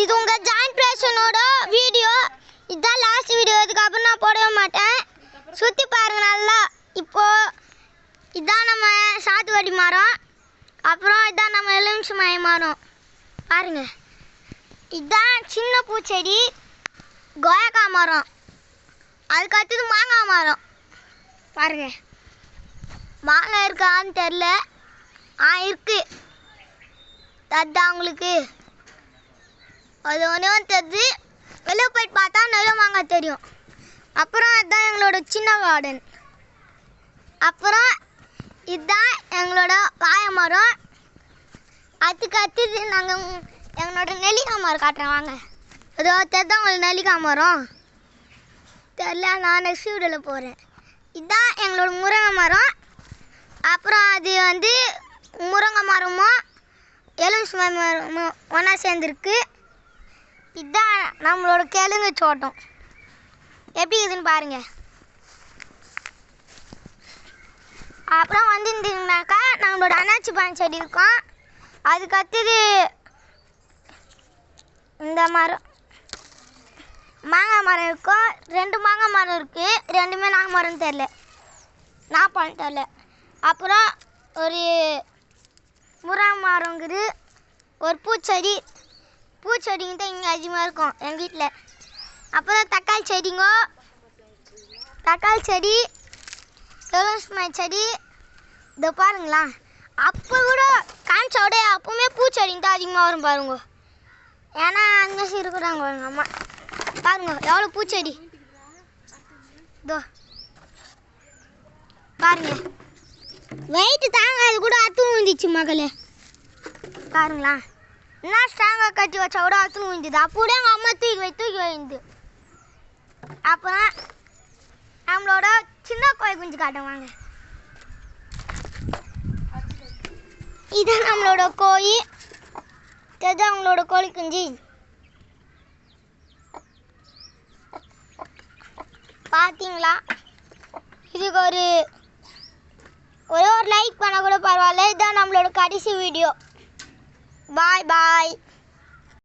இது உங்க joint கிரியேஷனோட video. இதான் லாஸ்ட் வீடியோ. இதுக்கப்புறம் நான் போடவே மாட்டேன். சுற்றி பாருங்க நல்லா. இப்போ இதான் நம்ம சாத்துக்குடி மரம். அப்புறம் இதான் நம்ம எலுமிச்சை மரம். பாருங்க, இதான் சின்ன பூச்செடி கொய்யாக்காய் மரம். அதுக்கு அடுத்தது மாங்காய் மரம். பாருங்க, மாங்காய் இருக்கான்னு தெரில. இருக்கு. அதுதான் உங்களுக்கு அது ஒன்றே தெரியுது. வெளியே போயிட்டு பார்த்தா நிறைய மாங்காய் தெரியும். அப்புறம் அதுதான் எங்களோட சின்ன கார்டன். அப்புறம் இதுதான் எங்களோட வாழை மரம். அதுக்கு அடுத்தது நாங்கள் எங்களோட நெல்லிக்காய் மரம் காட்டுறேன் வாங்க. அதோ தெரிதான் உங்களுக்கு நெல்லிக்காய் மரம் தெரில. நான் நெக்ஸ்ட் வீடியோவில் போகிறேன். இதுதான் எங்களோட முருங்கை மரம். அப்புறம் அது வந்து முருங்கை மரமும் எலுமிச்சை மரமும் ஒன்றா சேர்ந்துருக்கு. இதுதான் நம்மளோட கிழங்கு தோட்டம். எப்படி இருக்குதுன்னு பாருங்க. அப்புறம் வந்துருந்தீங்கன்னாக்கா நம்மளோட அன்னாச்சி பழம் செடி இருக்கும். அதுக்கு அடுத்தது இந்த மரம் மாங்காய் மரம் இருக்கும். 2 மாங்காய் மரம் இருக்குது. ரெண்டுமே நாங்கள் மரம் தெரில, நான் பழம் தெரில. அப்புறம் ஒரு முருங்கை மரங்குது. ஒரு பூச்செடிங்க தான் இங்கே அதிகமாக இருக்கும் எங்கள் வீட்டில். அப்புறம் தக்காளி செடி, எலுமிச்சை செடி. இதை பாருங்களா, அப்போ கூட காமிச்சோட அப்போவுமே பூச்செடிங்க தான் அதிகமாக வரும் பாருங்க. ஏன்னா அந்த மாதிரி இருக்கிறாங்க எங்கள் அம்மா. பாருங்க எவ்வளோ பூச்செடி. இதோ பாருங்க, வெயிட்டு தாங்காது கூட அத்தும் வந்துச்சு மகளே. பாருங்களா, என்ன ஸ்ட்ராங்காக கட்டி வச்சா கூட அத்தும் வந்துது. அப்படியே எங்கள் அம்மா தூக்கி வைந்து. அப்புறம் நம்மளோட சின்ன கோழி குஞ்சு காட்டுவாங்க. இதுதான் நம்மளோட கோழி. இதுதான் அவங்களோட கோழி குஞ்சு. பார்த்தீங்களா, இதுக்கு ஒரே ஒரு லைக் பண்ண கூட பரவாயில்ல. இதுதான் நம்மளோட கடைசி வீடியோ. பாய் பாய்.